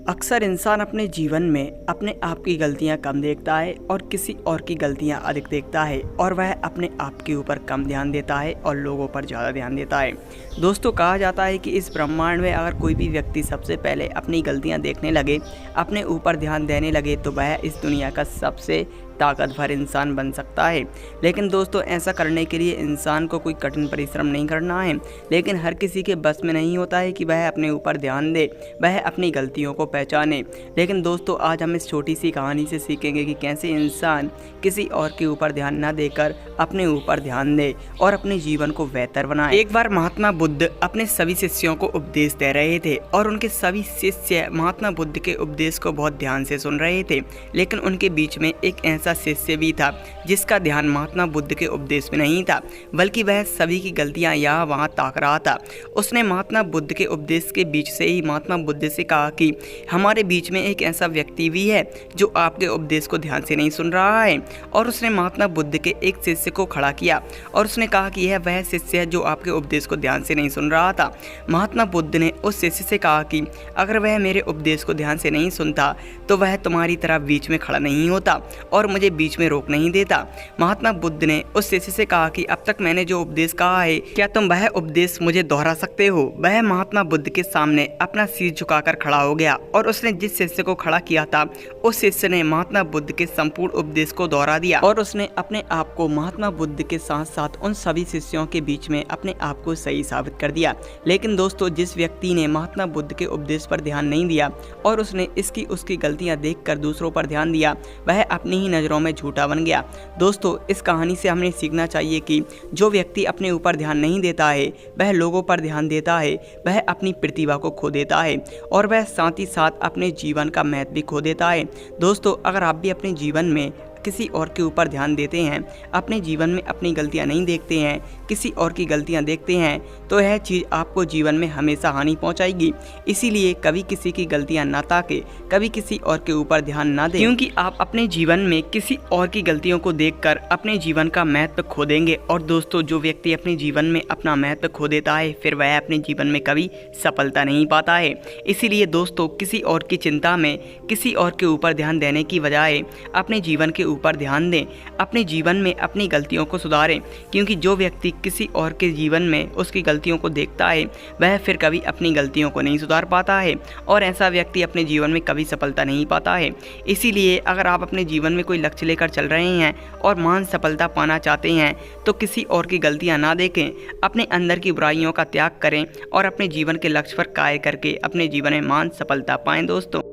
अक्सर इंसान अपने जीवन में अपने आप की गलतियां कम देखता है और किसी और की गलतियां अधिक देखता है और वह अपने आप के ऊपर कम ध्यान देता है और लोगों पर ज़्यादा ध्यान देता है। दोस्तों, कहा जाता है कि इस ब्रह्मांड में अगर कोई भी व्यक्ति सबसे पहले अपनी गलतियां देखने लगे, अपने ऊपर ध्यान देने लगे, तो वह इस दुनिया का सबसे ताकतवर इंसान बन सकता है। लेकिन दोस्तों, ऐसा करने के लिए इंसान को कोई कठिन परिश्रम नहीं करना है, लेकिन हर किसी के बस में नहीं होता है कि वह अपने ऊपर ध्यान दे, वह अपनी गलतियों को पहचाने। लेकिन दोस्तों, आज हम इस छोटी सी कहानी से सीखेंगे कि कैसे इंसान किसी और के ऊपर ध्यान न देकर अपने ऊपर ध्यान दे और अपने जीवन को बेहतर बनाए। एक बार महात्मा बुद्ध अपने सभी शिष्यों को उपदेश दे रहे थे और उनके सभी शिष्य महात्मा बुद्ध के उपदेश को बहुत ध्यान से सुन रहे थे। लेकिन उनके बीच में एक ऐसा शिष्य भी था जिसका ध्यान महात्मा बुद्ध के उपदेश में नहीं था, बल्कि वह सभी की गलतियां यहाँ वहाँ ताक रहा था। उसने महात्मा बुद्ध के उपदेश के बीच से ही महात्मा बुद्ध से कहा कि हमारे बीच में एक ऐसा व्यक्ति भी है जो आपके उपदेश को ध्यान से नहीं सुन रहा है। और उसने महात्मा बुद्ध के एक शिष्य को खड़ा किया और उसने कहा कि यह वह शिष्य है जो आपके उपदेश को ध्यान से नहीं सुन रहा था। महात्मा बुद्ध ने उस शिष्य से कहा कि अगर वह मेरे उपदेश को ध्यान से नहीं सुनता तो वह तुम्हारी तरह बीच में खड़ा नहीं होता और मुझे बीच में रोक नहीं देता। महात्मा बुद्ध ने उस शिष्य से कहा कि अब तक मैंने जो उपदेश कहा है, क्या तुम वह उपदेश मुझे दोहरा सकते हो? वह महात्मा बुद्ध के सामने अपना सिर झुकाकर खड़ा हो गया और उसने जिस शिष्य को खड़ा किया था उस शिष्य ने महात्मा बुद्ध के संपूर्ण उपदेश को दोहरा दिया और उसने अपने आप को महात्मा बुद्ध के साथ साथ उन सभी शिष्यों के बीच में अपने आप को सही साबित कर दिया। लेकिन दोस्तों, जिस व्यक्ति ने महात्मा बुद्ध के उपदेश पर ध्यान नहीं दिया और उसने इसकी उसकी गलतियां देखकर दूसरों पर ध्यान दिया, वह अपनी ही नज़रों में झूठा बन गया। दोस्तों, इस कहानी से हमें सीखना चाहिए कि जो व्यक्ति अपने ऊपर ध्यान नहीं देता है, वह लोगों पर ध्यान देता है, वह अपनी प्रतिभा को खो देता है और वह साथ ही साथ अपने जीवन का महत्व भी खो देता है। दोस्तों, अगर आप भी अपने जीवन में किसी और के ऊपर ध्यान देते हैं, अपने जीवन में अपनी गलतियां नहीं देखते हैं, किसी और की गलतियां देखते हैं, तो यह चीज़ आपको जीवन में हमेशा हानि पहुंचाएगी। इसीलिए कभी किसी की गलतियां ना ताके, कभी किसी और के ऊपर ध्यान ना दें, क्योंकि आप अपने जीवन में किसी और की गलतियों को देखकर अपने जीवन का महत्व खो देंगे। और दोस्तों, जो व्यक्ति अपने जीवन में अपना महत्व खो देता है, फिर वह अपने जीवन में कभी सफलता नहीं पाता है। इसीलिए दोस्तों, किसी और की चिंता में किसी और के ऊपर ध्यान देने की बजाय अपने जीवन के ऊपर ध्यान दें, अपने जीवन में अपनी गलतियों को सुधारें। क्योंकि जो व्यक्ति किसी और के जीवन में उसकी गलतियों को देखता है, वह फिर कभी अपनी गलतियों को नहीं सुधार पाता है और ऐसा व्यक्ति अपने जीवन में कभी सफलता नहीं पाता है। इसीलिए अगर आप अपने जीवन में कोई लक्ष्य लेकर चल रहे हैं और महान सफलता पाना चाहते हैं, तो किसी और की गलतियां ना देखें, अपने अंदर की बुराइयों का त्याग करें और अपने जीवन के लक्ष्य पर कार्य करके अपने जीवन में महान सफलता पाएं। दोस्तों।